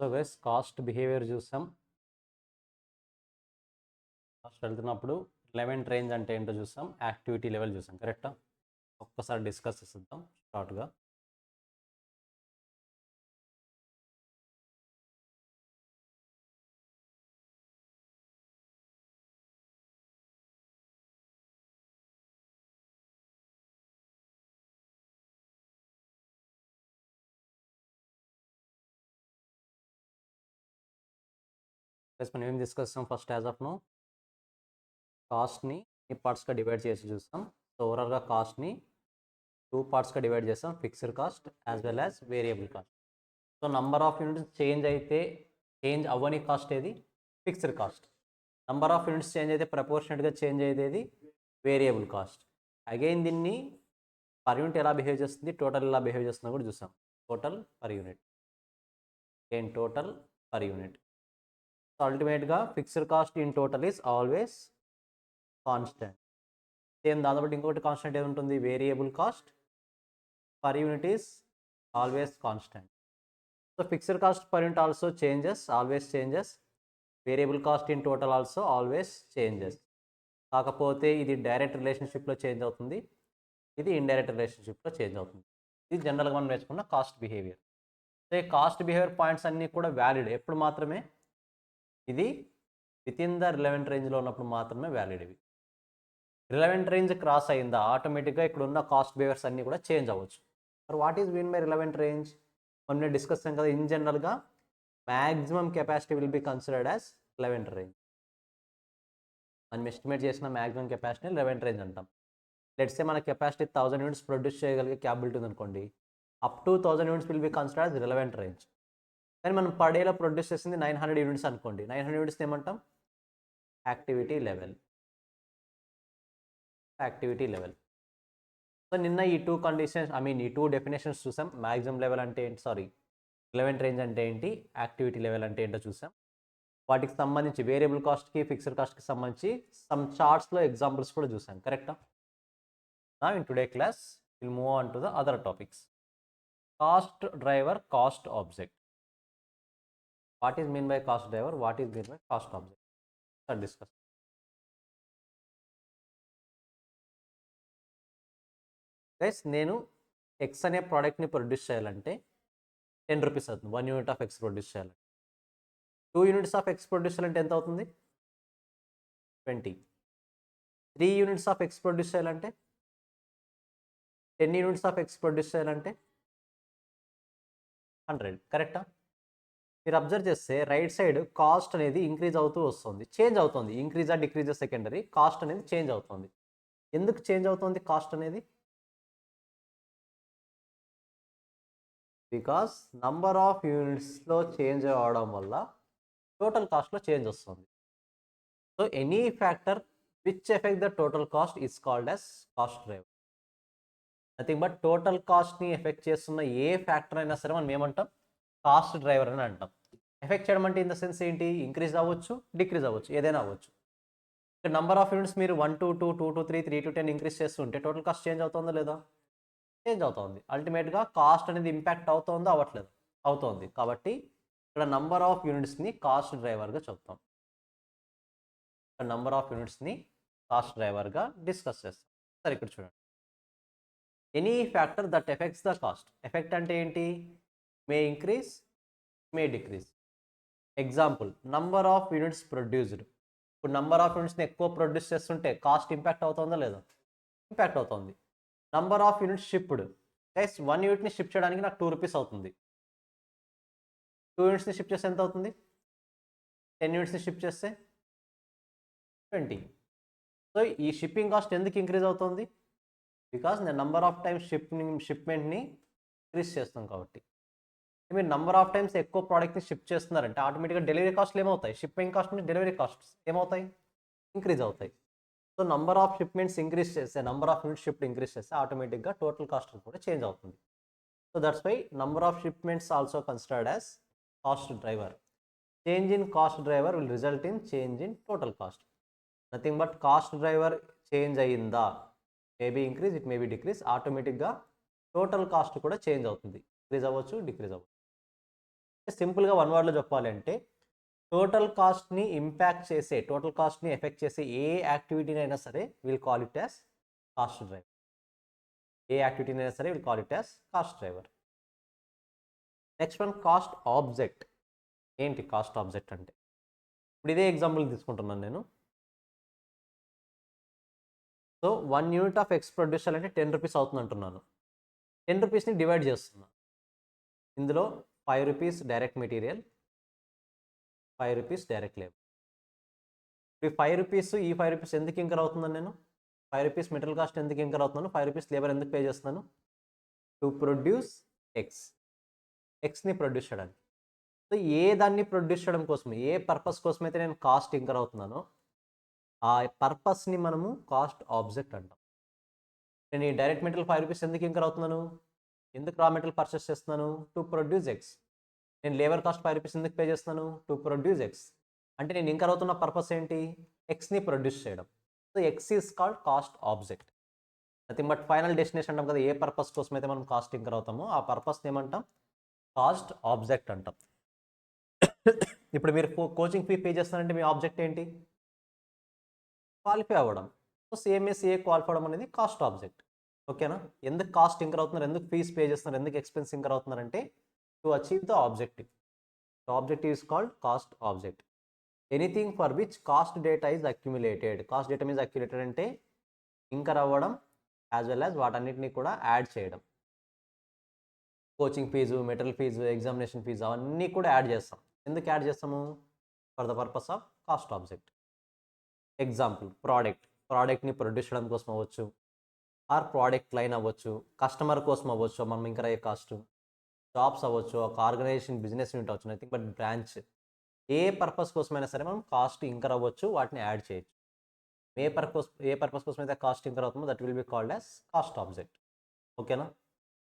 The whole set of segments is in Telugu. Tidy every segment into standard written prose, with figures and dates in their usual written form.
సో గైస్ కాస్ట్ బిహేవియర్ చూసాం. కాస్ట్ వెళ్తున్నప్పుడు రిలవెంట్ రేంజ్ అంటే ఏంటో చూసాం, యాక్టివిటీ లెవెల్ చూసాం. కరెక్టా? ఒక్కసారి డిస్కస్ చేద్దాం షార్ట్గా. మనం ఏం డిస్కస్ చేస్తాం ఫస్ట్ యాజ్ ఆఫ్ నో కాస్ట్ని ఈ పార్ట్స్గా డివైడ్ చేసి చూస్తాం. సో ఓవరాల్గా కాస్ట్ని 2 పార్ట్స్గా డివైడ్ చేస్తాం, fixed cost as well as variable cost. So number of units change అయితే చేంజ్ అవ్వని కాస్ట్ ఏది? Fixed cost. Number of units change అయితే ప్రపోర్షనెట్గా చేంజ్ అయ్యేది వేరియబుల్ కాస్ట్. అగైన్ దీన్ని పర్ యూనిట్ ఎలా బిహేవ్ చేస్తుంది, టోటల్ ఎలా బిహేవ్ చేస్తుందో కూడా చూసాం. Total per unit, again total per unit. So అల్టిమేట్గా fixed cost in total is always constant. Same దాంతో బట్టి ఇంకొకటి కాన్స్టెంట్ ఏది ఉంటుంది? Variable cost per unit is always constant. So fixed cost per unit also changes, always changes. Variable cost in total also always changes. కాకపోతే ఇది డైరెక్ట్ రిలేషన్షిప్లో చేంజ్ అవుతుంది, ఇది ఇండైరెక్ట్ రిలేషన్షిప్లో చేంజ్ అవుతుంది. ఇది జనరల్గా మనం నేర్చుకున్న కాస్ట్ బిహేవియర్. సో ఈ కాస్ట్ బిహేవియర్ పాయింట్స్ అన్నీ కూడా వ్యాలిడ్. ఎప్పుడు మాత్రమే ఇది విత్ ఇన్ ద రిలవెంట్ రేంజ్లో ఉన్నప్పుడు మాత్రమే వ్యాలిడ్. ఇవి రిలవెంట్ రేంజ్ క్రాస్ అయిందా ఆటోమేటిక్గా ఇక్కడ ఉన్న కాస్ట్ బిహేవియర్స్ అన్నీ కూడా చేంజ్ అవ్వచ్చు. మరి what is mean by relevant range? మనం డిస్కస్ చేసాం కదా, ఇన్ జనరల్గా maximum capacity will be considered as relevant range. మనం ఎస్టిమేట్ చేసిన మ్యాక్సిమం కెపాసిటీని రిలవెంట్ రేంజ్ అంటాం. లెట్స్ సే మన కెపాసిటీ 1000 యూనిట్స్ ప్రొడ్యూస్ చేయగలిగే క్యాపబిలిటీ ఉందనుకోండి, up to 1000 units will be considered as relevant range. కానీ మనం పర్ డేలో ప్రొడ్యూస్ చేసింది 900 యూనిట్స్ అనుకోండి, 900 యూనిట్స్ ఏమంటాం? Activity level. Activity level. So నిన్న ఈ 2 కండిషన్స్, ఈ 2 డెఫినేషన్స్ చూసాం. మ్యాక్సిమం లెవెల్ అంటే ఏంటి, రిలవెంట్ రేంజ్ అంటే ఏంటి, యాక్టివిటీ లెవెల్ అంటే ఏంటో చూసాం. వాటికి సంబంధించి వేరియబుల్ కాస్ట్కి ఫిక్స్డ్ కాస్ట్కి సంబంధించి సమ్ చార్ట్స్లో ఎగ్జాంపుల్స్ కూడా చూసాం. కరెక్టా? నా in today class will move on to the other topics. Cost driver, cost object. What is mean by cost driver, what is mean by cost object sir discuss. Guys, నేను ఎక్స్ అనే ప్రోడక్ట్ని ప్రొడ్యూస్ చేయాలంటే 10 రూపీస్ అవుతుంది. 1 యూనిట్ ఆఫ్ ఎక్స్ ప్రొడ్యూస్ చేయాలంటే. 2 యూనిట్స్ ఆఫ్ ఎక్స్ ప్రొడ్యూస్ చేయాలంటే ఎంత అవుతుంది? 20. 3 యూనిట్స్ ఆఫ్ ఎక్స్ ప్రొడ్యూస్ చేయాలంటే 10 యూనిట్స్ ఆఫ్ ఎక్స్ ప్రొడ్యూస్ చేయాలంటే 100. కరెక్టా? మీరు అబ్జర్వ్ చేస్తే రైట్ సైడ్ కాస్ట్ అనేది ఇంక్రీజ్ అవుతూ వస్తుంది, చేంజ్ అవుతుంది. ఇంక్రీజా డిక్రీజా సెకండరీ, కాస్ట్ అనేది చేంజ్ అవుతుంది. ఎందుకు చేంజ్ అవుతుంది కాస్ట్ అనేది? బికాస్ నంబర్ ఆఫ్ యూనిట్స్లో చేంజ్ అవ్వడం వల్ల టోటల్ కాస్ట్లో చేంజ్ వస్తుంది. So any factor which effect the total cost is called as cost driver. Nothing but total కాస్ట్ని ఎఫెక్ట్ చేస్తున్న ఏ ఫ్యాక్టర్ అయినా సరే మనం ఏమంటాం? కాస్ట్ డ్రైవర్ అని అంటాం. ఎఫెక్ట్ చేయడం అంటే ఇన్ ద సెన్స్ ఏంటి? ఇంక్రీజ్ అవ్వచ్చు, డిక్రీజ్ అవ్వచ్చు, ఏదైనా అవ్వచ్చు. నంబర్ ఆఫ్ యూనిట్స్ మీరు 1 to 2, 2 to 3, 3 to 10 ఇంక్రీజ్ చేస్తుంటే టోటల్ కాస్ట్ చేంజ్ అవుతుందా లేదా? చేంజ్ అవుతుంది. అల్టిమేట్గా కాస్ట్ అనేది ఇంపాక్ట్ అవుతుందో అవ్వట్లేదు? అవుతుంది. కాబట్టి ఇక్కడ నంబర్ ఆఫ్ యూనిట్స్ని కాస్ట్ డ్రైవర్గా చెప్తాం. ఇక్కడ నంబర్ ఆఫ్ యూనిట్స్ని కాస్ట్ డ్రైవర్గా డిస్కస్ చేస్తాం. సరే ఇక్కడ చూడండి, any factor that effects the cost. Effect అంటే ఏంటి? May increase, may decrease. Example, number of units produced. ఇప్పుడు నంబర్ ఆఫ్ యూనిట్స్ని ఎక్కువ ప్రొడ్యూస్ చేస్తుంటే కాస్ట్ ఇంపాక్ట్ అవుతుందా లేదా? ఇంపాక్ట్ అవుతుంది. Number of units shipped. Guys, 1 యూనిట్ని షిప్ చేయడానికి నాకు 2 రూపీస్ అవుతుంది. 2 యూనిట్స్ని షిప్ చేస్తే ఎంత అవుతుంది? 10 యూనిట్స్ని షిప్ చేస్తే 20. సో ఈ షిప్పింగ్ కాస్ట్ ఎందుకు ఇంక్రీజ్ అవుతుంది? బికాస్ నేను నంబర్ ఆఫ్ టైమ్స్ షిప్మెంట్ని ఇంక్రీజ్ చేస్తాం కాబట్టి. మీరు నంబర్ ఆఫ్ టైమ్స్ ఎక్కువ ప్రోడక్ట్ని షిప్ చేస్తున్నారంటే ఆటోమేటిక్గా డెలివరీ కాస్ట్లు ఏమవుతాయి? షిప్పింగ్ కాస్ట్ నుంచి డెలివరీ కాస్ట్స్ ఏమవుతాయి? ఇంక్రీజ్ అవుతాయి. So number of shipments increase చేస్తే, number of units shipped increase చేస్తే ఆటోమేటిక్గా టోటల్ కాస్ట్ కూడా చేంజ్ అవుతుంది. So that's why number of shipments also considered as cost driver. Change in cost driver will result in change in total cost. Nothing but cost driver change అయ్యిందా, maybe increase, it maybe decrease, ఆటోమేటిక్గా టోటల్ కాస్ట్ కూడా చేంజ్ అవుతుంది. ఇంక్రీజ్ అవ్వచ్చు, డిక్రీజ్ అవ్వచ్చు. సింపుల్గా వన్ వర్డ్లో చెప్పాలి అంటే టోటల్ కాస్ట్ని ఇంపాక్ట్ చేసే టోటల్ కాస్ట్ని ఎఫెక్ట్ చేసే ఏ యాక్టివిటీని అయినా సరే will call it as cost driver. ఏ యాక్టివిటీని అయినా సరే will call it as cost driver. Next one cost object. ఏంటి కాస్ట్ ఆబ్జెక్ట్ అంటే? ఇప్పుడు ఇదే ఎగ్జాంపుల్ తీసుకుంటున్నాను నేను. So 1 unit of X produce చేయాలంటే 10 రూపీస్ అవుతుంది అంటున్నాను. 10 రూపీస్ని డివైడ్ చేస్తున్నా. ఇందులో 5 rupees direct material, 5 rupees direct labour. ఇప్పుడు ఈ 5 రూపీస్ ఈ 5 రూపీస్ ఎందుకు ఇంకర్ అవుతున్నాను నేను? 5 రూపీస్ మెటీరియల్ కాస్ట్ ఎందుకు ఇంకర్ అవుతున్నాను? 5 రూపీస్ లేబర్ ఎందుకు పే చేస్తున్నాను? To produce X. ఎక్స్ని ప్రొడ్యూస్ చేయడానికి. సో ఏ దాన్ని ప్రొడ్యూస్ చేయడం కోసం, ఏ పర్పస్ కోసం అయితే నేను కాస్ట్ ఇంకర్ అవుతున్నానో ఆ పర్పస్ని మనము కాస్ట్ ఆబ్జెక్ట్ అంటాం. నేను ఈ డైరెక్ట్ మెటీరియల్ 5 రూపీస్ ఎందుకు ఇంకర్ అవుతున్నాను? ఎందుకు రా మెటీరియల్ పర్చేస్ చేస్తున్నాను? To produce X. నేను లేబర్ కాస్ట్ 5 రూపీస్ ఎందుకు పే చేస్తున్నాను? To produce X. అంటే నేను ఇంకర్ అవుతున్న పర్పస్ ఏంటి? ఎక్స్ని ప్రొడ్యూస్ చేయడం. So X is called cost object. Nothing but final destination అంటాం కదా, ఏ పర్పస్ కోసం అయితే మనం కాస్ట్ ఇంకర్ అవుతామో ఆ పర్పస్ని ఏమంటాం? కాస్ట్ ఆబ్జెక్ట్ అంటాం. ఇప్పుడు మీరు కోచింగ్ ఫీ పే చేస్తున్నారంటే మీ ఆబ్జెక్ట్ ఏంటి? క్వాలిఫై అవ్వడం. సో సిఏ క్వాలిఫై అవ్వడం అనేది కాస్ట్ ఆబ్జెక్ట్. ఓకేనా? ఎందుకు కాస్ట్ ఇంకర్ అవుతున్నారు, ఎందుకు ఫీజ్ పే చేస్తున్నారు, ఎందుకు ఎక్స్పెన్స్ ఇంకర్ అవుతున్నారంటే to achieve the objective. The objective is called cost object. Anything for which cost data is accumulated. Cost data means accumulated అంటే ఇంకర్ అవ్వడం యాజ్ వెల్ యాజ్ వాటన్నిటిని కూడా యాడ్ చేయడం. Coaching fee, material fee, examination fee అవన్నీ కూడా యాడ్ చేస్తాం. ఎందుకు యాడ్ చేస్తాము? For the purpose of cost object. Example ప్రోడక్ట్ని ప్రొడ్యూస్ చేయడం కోసం అవ్వచ్చు, ఆర్ ప్రోడక్ట్ లైన్ అవ్వచ్చు, కస్టమర్ కోసం అవ్వచ్చు మనం ఇంకర్ అయ్యే కాస్ట్, జాబ్స్ అవ్వచ్చు, ఒక ఆర్గనైజేషన్ బిజినెస్ యూనిట్ అవ్వచ్చు, nothing but branch. A purpose కోసమైనా సరే మనం కాస్ట్ ఇంకర్ అవ్వచ్చు, వాటిని యాడ్ చేయొచ్చు. ఏ పర్పస్ కోసం అయితే కాస్ట్ ఇంకర్ అవుతుందో that will be called as cost object. ఓకేనా?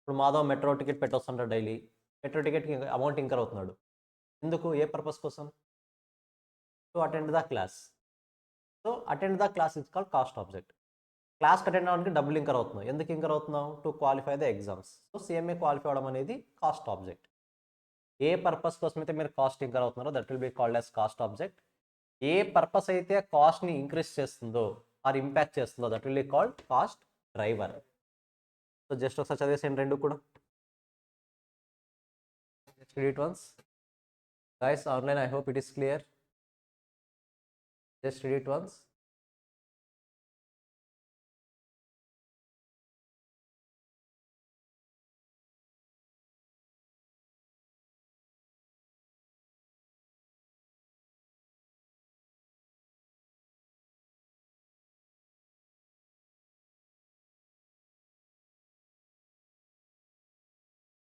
ఇప్పుడు మాధవ్ మెట్రో టికెట్ పెట్టొస్తుంటాడు డైలీ. మెట్రో టికెట్కి అమౌంట్ ఇంకర్ అవుతున్నాడు. ఎందుకు? ఏ పర్పస్ కోసం? To attend the class. So attend the class is called cost object. క్లాస్కి అటెండ్ అవ్వడానికి డబ్బులు ఇంకర్ అవుతున్నావు. ఎందుకు ఇంకర్ అవుతున్నావు? To qualify the exams. So CMA qualify అవ్వడం అనేది కాస్ట్ ఆబ్జెక్ట్. ఏ పర్పస్ కోసం అయితే మీరు కాస్ట్ ఇంకర్ అవుతున్నారో that will be called as cost object. ఏ పర్పస్ అయితే కాస్ట్ని ఇంక్రీజ్ చేస్తుందో ఆర్ ఇంపాక్ట్ చేస్తుందో that will be called cost driver. So just ఒకసారి చదివేసేయండి రెండు కూడా. Just read it once. Guys, online, I hope it is clear. Just read it once.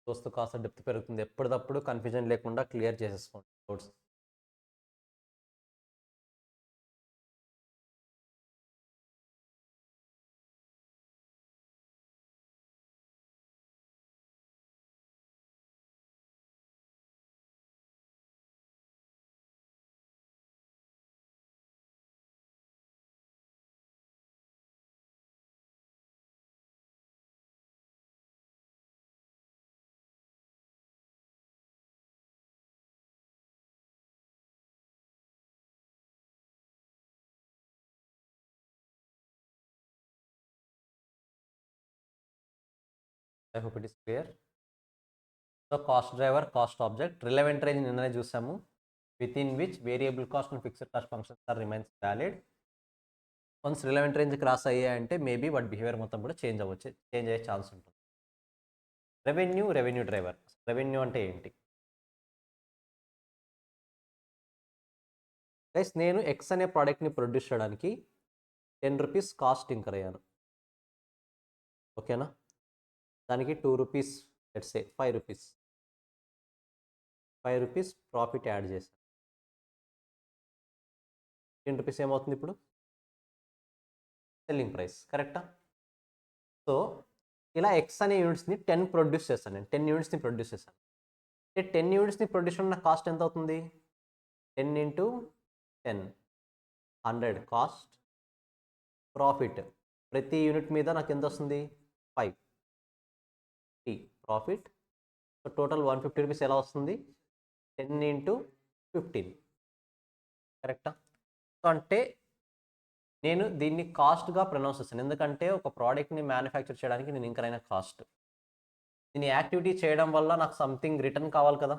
చూస్తూ కాస్త డెప్త్ పెరుగుతుంది. ఎప్పటికప్పుడు కన్ఫ్యూజన్ లేకుండా క్లియర్ చేసేసుకోండి doubts. I hope it is clear. So cost driver, cost object, relevant range నిన్ననే చూసాము. Within which variable cost and fixed cost functions are remains valid. Once relevant range cross అయ్యాయంటే మేబీ వాటి బిహేవియర్ మొత్తం కూడా చేంజ్ అయ్యే ఛాన్స్ ఉంటుంది. Revenue driver. రెవెన్యూ అంటే ఏంటి? గైస్, నేను ఎక్స్ అనే ప్రోడక్ట్ని ప్రొడ్యూస్ చేయడానికి 10 రూపీస్ కాస్ట్ ఇంకర్ అయ్యాను. ఓకేనా? దానికి 2 rupees, let's say 5 rupees, 5 rupees profit add చేశాను. 10 రూపీస్ ఏమవుతుంది ఇప్పుడు? Selling price. కరెక్టా? సో ఇలా ఎక్స్ అనే యూనిట్స్ని 10 ప్రొడ్యూస్ చేస్తాను. నేను 10 యూనిట్స్ని ప్రొడ్యూస్ చేశాను. 10 యూనిట్స్ని ప్రొడ్యూస్ చేయడం నాకు కాస్ట్ ఎంత అవుతుంది? 10 ఇంటూ 10, 100 కాస్ట్. ప్రాఫిట్ ప్రతి యూనిట్ మీద నాకు ఎంత వస్తుంది? 5 ప్రాఫిట్. సో టోటల్ 150 రూపీస్ ఎలా వస్తుంది? 10 into 15. కరెక్టా? సో అంటే నేను దీన్ని కాస్ట్గా ప్రొనౌన్స్ చేస్తాను, ఎందుకంటే ఒక ప్రోడక్ట్ని మ్యానుఫ్యాక్చర్ చేయడానికి నేను ఇంకరైనా కాస్ట్, దీని యాక్టివిటీ చేయడం వల్ల నాకు సంథింగ్ రిటర్న్ కావాలి కదా,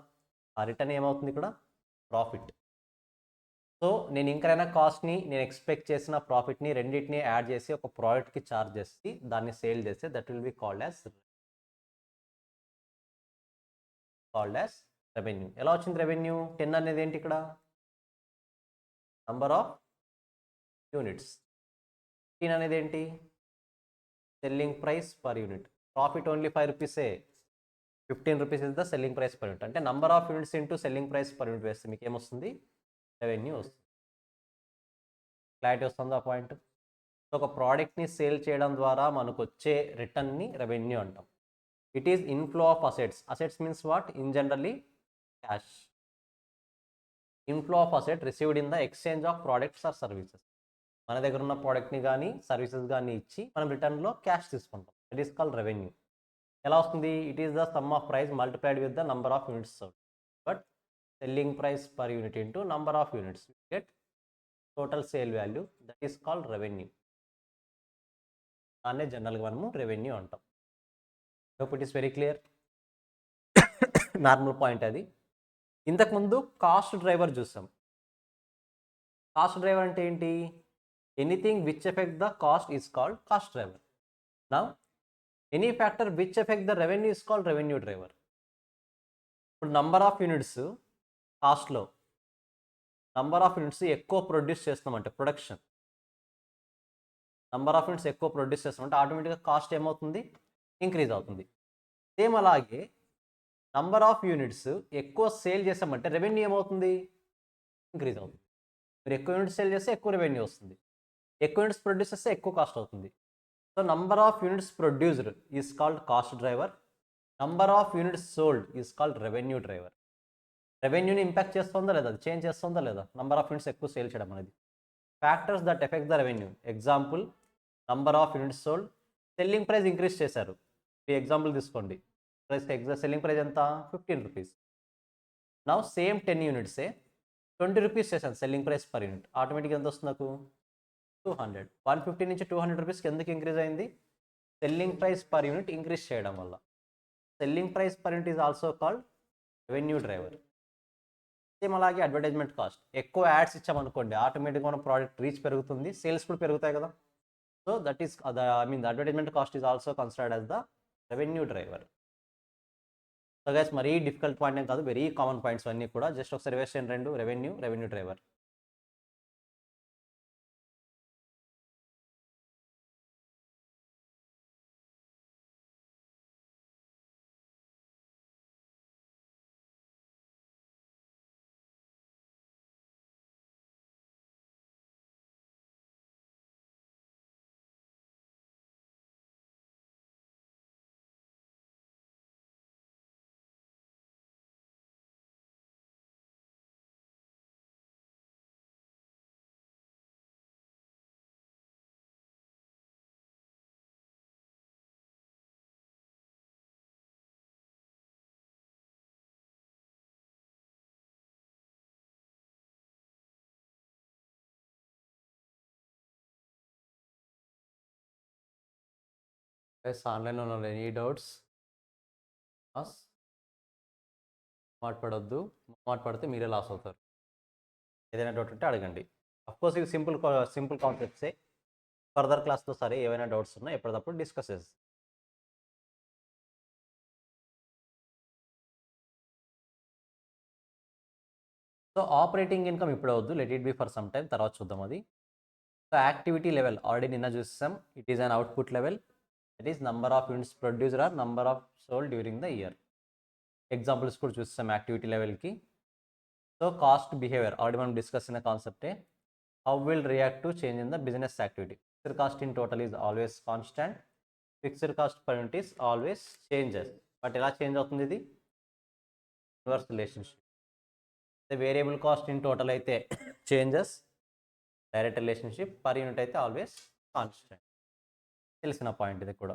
ఆ రిటర్న్ ఏమవుతుంది ఇక్కడ? ప్రాఫిట్. సో నేను ఇంకరైనా కాస్ట్ని, నేను ఎక్స్పెక్ట్ చేసిన ప్రాఫిట్ని రెండింటిని యాడ్ చేసి ఒక ప్రోడక్ట్కి ఛార్జ్ చేసి దాన్ని సేల్ చేస్తే that will be called as revenue. ఎలా వచ్చింది రెవెన్యూ? 10 అనేది ఏంటి ఇక్కడ? Number of units. 15 అనేది ఏంటి? Selling price per unit. Profit only 5 రూపీసే, 15 rupees is the selling price per unit. అంటే number of units into selling price per unit వేస్తే మీకు ఏమొస్తుంది? రెవెన్యూ వస్తుంది. క్లారిటీ వస్తుందా పాయింట్? ఒక ప్రోడక్ట్ని సేల్ చేయడం ద్వారా మనకు వచ్చే రిటర్న్ని రెవెన్యూ అంటాం. It is inflow of assets. Assets means what? In generally cash. Inflow of asset received in the exchange of products or services. మన దగ్గర ఉన్న ప్రోడక్ట్ని కానీ సర్వీసెస్ కానీ ఇచ్చి మనం రిటర్న్లో క్యాష్ తీసుకుంటాం. It is called revenue. ఎలా వస్తుంది? It is the sum of price multiplied with the number of units sold. But selling price per unit into number of units get total sale value, that is called revenue. దాన్నే జనరల్గా మనము రెవెన్యూ అంటాం. Hope it is very clear. Normal point అది. ఇంతకుముందు కాస్ట్ డ్రైవర్ చూసాం. కాస్ట్ డ్రైవర్ అంటే ఏంటి? Anything which effect the cost is called cost driver. Now any factor which effect the revenue is called revenue driver. ఇప్పుడు నంబర్ ఆఫ్ యూనిట్స్, కాస్ట్లో నంబర్ ఆఫ్ యూనిట్స్ ఎక్కువ ప్రొడ్యూస్ చేస్తున్నామంటే ప్రొడక్షన్, నంబర్ ఆఫ్ యూనిట్స్ ఎక్కువ ప్రొడ్యూస్ చేస్తామంటే ఆటోమేటిక్గా కాస్ట్ ఏమవుతుంది? ఇంక్రీజ్ అవుతుంది. సేమ్ అలాగే నంబర్ ఆఫ్ యూనిట్స్ ఎక్కువ సేల్ చేసామంటే రెవెన్యూ ఏమవుతుంది? ఇంక్రీజ్ అవుతుంది. మీరు ఎక్కువ యూనిట్స్ సేల్ చేస్తే ఎక్కువ రెవెన్యూ వస్తుంది, ఎక్కువ యూనిట్స్ ప్రొడ్యూస్ చేస్తే ఎక్కువ కాస్ట్ అవుతుంది. So number of units produced is called cost driver, number of units sold is called revenue driver. రెవెన్యూని ఇంపాక్ట్ చేస్తుందా లేదా? అది చేంజ్ చేస్తుందా లేదా? నంబర్ ఆఫ్ యూనిట్స్ ఎక్కువ సేల్ చేయడం అనేది. Factors that effect the revenue, example number of units sold. Selling price increase చేశారు, ఈ ఎగ్జాంపుల్ తీసుకోండి. సెల్లింగ్ ప్రైస్ ఎంత? 15 రూపీస్. నౌ సేమ్ 10 యూనిట్సే 20 రూపీస్ చేశాను సెల్లింగ్ ప్రైస్ పర్ యూనిట్. ఆటోమేటిక్గా ఎంత వస్తుంది నాకు? 200. 150 నుంచి 200 రూపీస్కి ఎందుకు ఇంక్రీజ్ అయింది? Selling price per unit increase చేయడం వల్ల. Selling price per unit is also called revenue driver. Same అలాగే అడ్వర్టైజ్మెంట్ కాస్ట్. ఎక్కువ యాడ్స్ ఇచ్చామనుకోండి ఆటోమేటిక్గా మన ప్రోడక్ట్ రీచ్ పెరుగుతుంది, సేల్స్ కూడా పెరుగుతాయి కదా. So that is the advertisement cost is also considered as the revenue driver. So guys మరీ డిఫికల్ట్ పాయింట్ ఏం కాదు, వెరీ కామన్ పాయింట్స్ అన్నీ కూడా. జస్ట్ ఒకసారి రివర్స్ చేయండి రెండు, రెవెన్యూ, రెవెన్యూ డ్రైవర్. గైస్ ఆన్లైన్లో ఉన్న ఎనీ డౌట్స్? మాట్లాడొద్దు, మాట్లాడితే మీరే లాస్ అవుతారు. ఏదైనా డౌట్ ఉంటే అడగండి. అఫ్కోర్స్ ఇది సింపుల్ కాన్సెప్ట్సే. ఫర్దర్ క్లాస్లో సరే ఏమైనా డౌట్స్ ఉన్నా ఎప్పటికప్పుడు డిస్కస్ చేస్తాం. సో ఆపరేటింగ్ ఇన్కమ్ ఇప్పుడు అవద్దు, let it be for some time, తర్వాత చూద్దాం అది. సో యాక్టివిటీ లెవెల్ ఆల్రెడీ నిన్న చూసాం. It is an output level, that is number of units produced or number of sold during the year. Examples కూడా చూస్తాం యాక్టివిటీ లెవెల్కి. సో కాస్ట్ బిహేవియర్ ఆల్రెడీ మనం డిస్కస్ అయిన కాన్సెప్టే. How will react to change in the business activity. Fixed cost in total is always constant, fixed cost per unit is always changes. But ఎలా చేంజ్ అవుతుంది? ఇది inverse relationship. Variable cost in total అయితే changes, direct relationship. Per unit అయితే ఆల్వేస్ కాన్స్టెంట్. తెలిసిన పాయింట్ ఇది కూడా.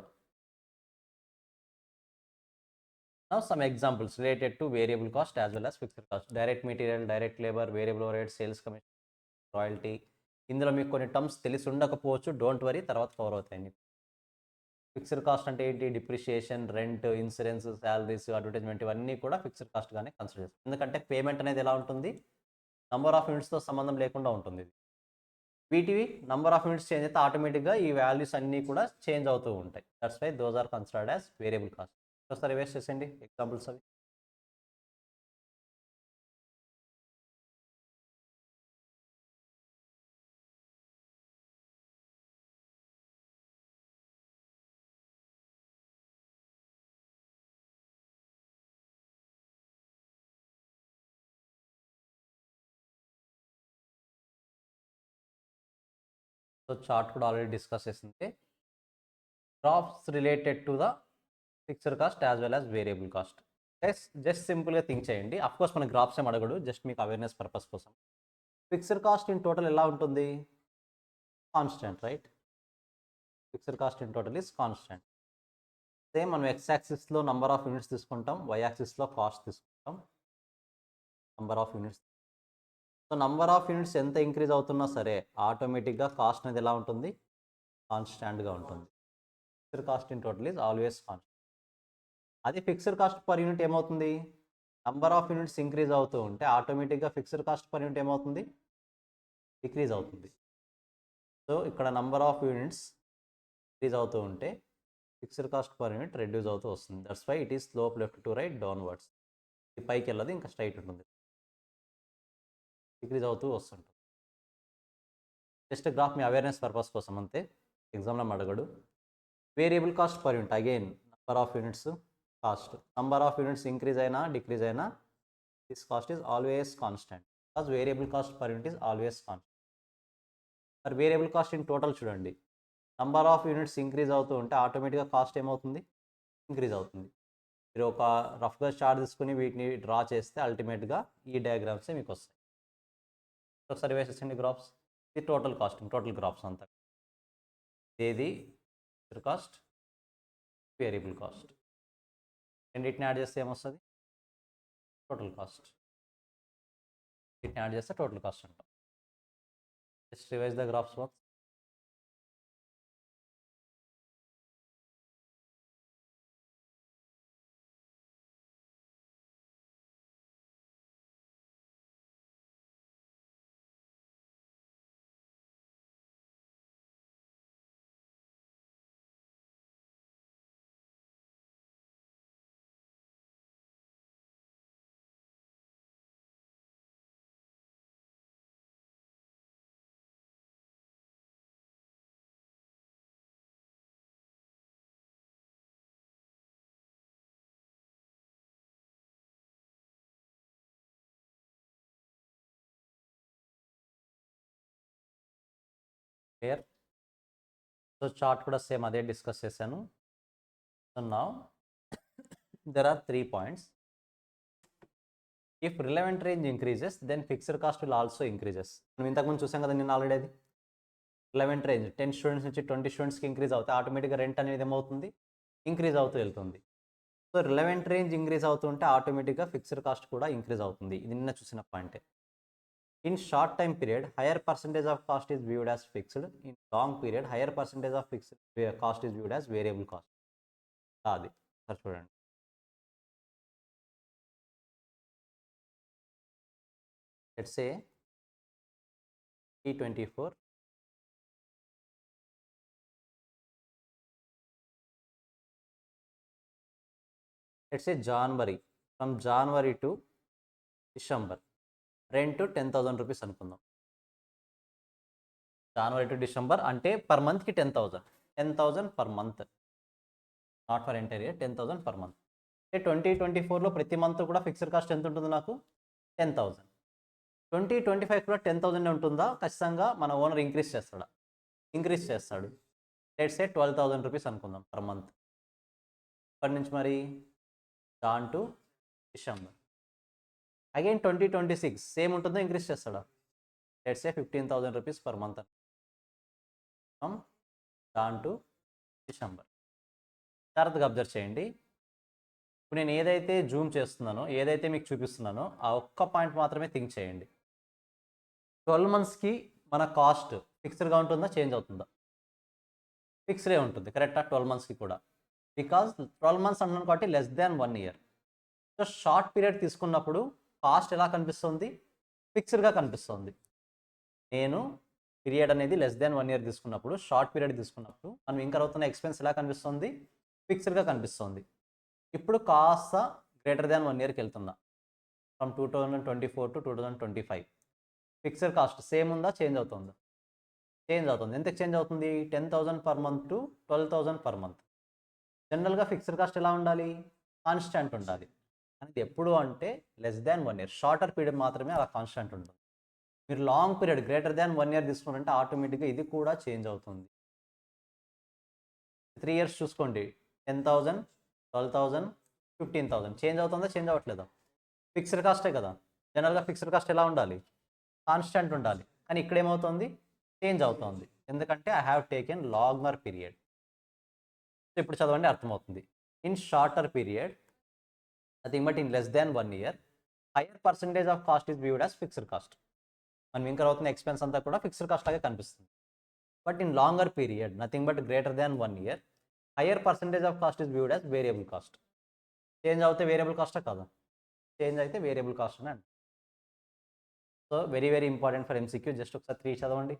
Now some examples related to variable cost as well as fixed cost. Direct material, direct labor, variable overhead, sales commission, royalty. ఇందులో మీకు కొన్ని టర్మ్స్ తెలిసి ఉండకపోవచ్చు, డోంట్ వరీ, తర్వాత కవర్ అవుతాయి. ఫిక్స్డ్ కాస్ట్ అంటే ఏంటి? Depreciation, rent, insurance, salaries, advertisement, ఇవన్నీ కూడా ఫిక్స్డ్ కాస్ట్గానే కన్సిడర్ చేస్తాం. ఎందుకంటే పేమెంట్ అనేది ఎలా ఉంటుంది? నంబర్ ఆఫ్ యూనిట్స్తో సంబంధం లేకుండా ఉంటుంది. వీటివి నంబర్ ఆఫ్ యూనిట్స్ చేంజ్ అయితే ఆటోమేటిక్గా ఈ వాల్యూస్ అన్నీ కూడా చేంజ్ అవుతూ ఉంటాయి. That's why those are considered as variable cost. ఒకసారి రివైజ్ చేసేయండి ఎగ్జాంపుల్స్ అవి. సో చార్ట్ కూడా ఆల్రెడీ డిస్కస్ చేసింది. Graphs related to the fixed cost as well as variable cost. Just సింపుల్గా థింక్ చేయండి. అఫ్కోర్స్ మన గ్రాఫ్స్ ఏం అడగడు, జస్ట్ మీకు అవేర్నెస్ పర్పస్ కోసం. ఫిక్స్డ్ కాస్ట్ ఇన్ టోటల్ ఎలా ఉంటుంది? Constant, right? Fixed cost in total is constant. Same మనం ఎక్స్ యాక్సిస్లో నంబర్ ఆఫ్ యూనిట్స్ తీసుకుంటాం, వై యాక్సిస్లో కాస్ట్ తీసుకుంటాం, number of units. So number of units ఎంత ఇంక్రీజ్ అవుతున్నా సరే ఆటోమేటిక్గా కాస్ట్ అనేది ఎలా ఉంటుంది? కాన్స్టాంట్గా ఉంటుంది. Fixed cost in total is always constant. అది ఫిక్స్డ్ కాస్ట్ పర్ యూనిట్ ఏమవుతుంది? నంబర్ ఆఫ్ యూనిట్స్ ఇంక్రీజ్ అవుతూ ఉంటే ఆటోమేటిక్గా ఫిక్స్డ్ కాస్ట్ పర్ యూనిట్ ఏమవుతుంది? డిక్రీజ్ అవుతుంది. సో ఇక్కడ నంబర్ ఆఫ్ యూనిట్స్ ఇంక్రీజ్ అవుతూ ఉంటే fixed cost per unit reduce అవుతూ వస్తుంది. That's why it is slope left to right downwards. ఇది పైకి వెళ్ళదు, ఇంకా స్ట్రైట్ ఉంటుంది, డిక్రీజ్ అవుతూ వస్తుంటుంది. జస్ట్ గ్రాఫ్ మీ అవేర్నెస్ పర్పస్ కోసం అంతే, ఎగ్జామ్లో అడగడు. Variable cost per unit again number of units cost. Number of units increase అయినా డిక్రీజ్ అయినా this cost is always constant because variable cost per unit is always constant. మరి వేరియబుల్ కాస్ట్ ఇన్ టోటల్ చూడండి, నంబర్ ఆఫ్ యూనిట్స్ ఇంక్రీజ్ అవుతూ ఉంటే ఆటోమేటిక్గా కాస్ట్ ఏమవుతుంది? ఇంక్రీజ్ అవుతుంది. మీరు ఒక రఫ్గా చార్ట్ తీసుకుని వీటిని డ్రా చేస్తే అల్టిమేట్గా ఈ డయాగ్రామ్సే మీకు వస్తాయి. ఒకసారి వేసేసండి గ్రాఫ్స్. ఇది టోటల్ కాస్టింగ్, టోటల్ గ్రాఫ్స్ అంతా. ఏది ఫిక్స్డ్ కాస్ట్, వేరియబుల్ కాస్ట్, రెండింటిని యాడ్ చేస్తే ఏమొస్తుంది? Total cost. వీటిని యాడ్ చేస్తే టోటల్ కాస్ట్ అంటాం. Just revise the graphs once. Clear? So chart కూడా సేమ్ అదే డిస్కస్ చేశాను. So now there are 3 points. If relevant range increases, then fixed cost will also increases. మనం ఇంతకుముందు చూసాం కదా నేను ఆల్రెడీ. అది రిలవెంట్ రేంజ్ 10 స్టూడెంట్స్ నుంచి 20 స్టూడెంట్స్కి ఇంక్రీజ్ అవుతాయి, ఆటోమేటిక్గా రెంట్ అనేది ఏమవుతుంది? ఇంక్రీజ్ అవుతూ వెళ్తుంది. సో రిలవెంట్ రేంజ్ ఇంక్రీజ్ అవుతుంటే ఆటోమేటిక్గా ఫిక్స్డ్ కాస్ట్ కూడా ఇంక్రీజ్ అవుతుంది. ఇది నిన్న చూసిన పాయింటే. In short time period hire percentage of cost is viewed as fixed. In long period hire percentage of fixed cost is viewed as variable cost. అది సార్ చూడండి. Let's say T24 let's say January, from January to December rent 10,000 rupees అనుకుందాం. జనవరి టు డిసెంబర్ అంటే పర్ మంత్కి 10,000 per month, not for entire year, 10,000 per month. అంటే 2024లో ప్రతి మంత్ కూడా ఫిక్స్డ్ కాస్ట్ ఎంత ఉంటుంది? నాకు 10,000. 2025 కూడా 10,000 ఉంటుందా? ఖచ్చితంగా మన ఓనర్ ఇంక్రీజ్ చేస్తాడు. లెట్స్ సే 12,000 రూపీస్ అనుకుందాం పర్ మంత్. ఇప్పటి నుంచి మరి Jan to December. Again 2026 same ఉంటుందో ఇంక్రీజ్ చేస్తాడా? Let's say 15,000 rupees per month from Jan to December. జాగ్రత్తగా అబ్జర్వ్ చేయండి. ఇప్పుడు నేను ఏదైతే జూమ్ చేస్తున్నానో, ఏదైతే మీకు చూపిస్తున్నానో ఆ ఒక్క పాయింట్ మాత్రమే థింక్ చేయండి. 12 మంత్స్కి మన కాస్ట్ ఫిక్స్డ్గా ఉంటుందా, చేంజ్ అవుతుందా? ఫిక్స్డే ఉంటుంది, కరెక్టా? 12 మంత్స్కి కూడా, బికాజ్ 12 మంత్స్ అంటున్నాను కాబట్టి less than 1 year. So short period తీసుకున్నప్పుడు కాస్ట్ ఎలా కనిపిస్తుంది? ఫిక్స్డ్గా కనిపిస్తుంది. నేను పీరియడ్ అనేది లెస్ దాన్ 1 ఇయర్ తీసుకున్నప్పుడు, షార్ట్ పీరియడ్ తీసుకున్నప్పుడు మనం ఇంకర్ అవుతున్న ఎక్స్పెన్స్ ఎలా కనిపిస్తుంది? ఫిక్స్డ్గా కనిపిస్తుంది. ఇప్పుడు కాస్త గ్రేటర్ దాన్ 1 ఇయర్కి వెళ్తున్నా, from 2024 to 2025. Fixed cost same ఉందా, చేంజ్ అవుతుందా? చేంజ్ అవుతుంది. ఎంతకు చేంజ్ అవుతుంది? 10,000 per month to 12,000 per month. జనరల్గా ఫిక్స్డ్ కాస్ట్ ఎలా ఉండాలి? కాన్స్టాంట్ ఉండాలి. అనేది ఎప్పుడు అంటే less than 1 year, shorter period మాత్రమే అలా కాన్స్టాంట్ ఉంటుంది. మీరు long period greater than 1 year తీసుకున్నారంటే ఆటోమేటిక్గా ఇది కూడా చేంజ్ అవుతుంది. 3 ఇయర్స్ చూసుకోండి, 10,000, 12,000, 15,000. చేంజ్ అవుతుందా, చేంజ్ అవ్వట్లేదా? ఫిక్స్డ్ కాస్టే కదా. జనరల్గా ఫిక్స్డ్ కాస్ట్ ఎలా ఉండాలి? కాన్స్టాంట్ ఉండాలి. కానీ ఇక్కడ ఏమవుతుంది? చేంజ్ అవుతుంది. ఎందుకంటే I have taken longer period. ఇప్పుడు చదవండి, అర్థమవుతుంది. In shorter period, nothing but in less than 1 year, hire percentage of cost is viewed as fixed cost. మనం ఇంకర్ అవుతున్న ఎక్స్పెన్స్ అంతా కూడా ఫిక్స్డ్ కాస్ట్ లాగే కనిపిస్తుంది. But in longer period, nothing but greater than 1 year, hire percentage of cost is viewed as variable cost. Change అవుతే వేరియబుల్ కాస్టా కాదా? చేంజ్ అయితే వేరియబుల్ కాస్ట్ అని అండి. So very very important for MCQ. Just ఒకసారి 3 చదవండి.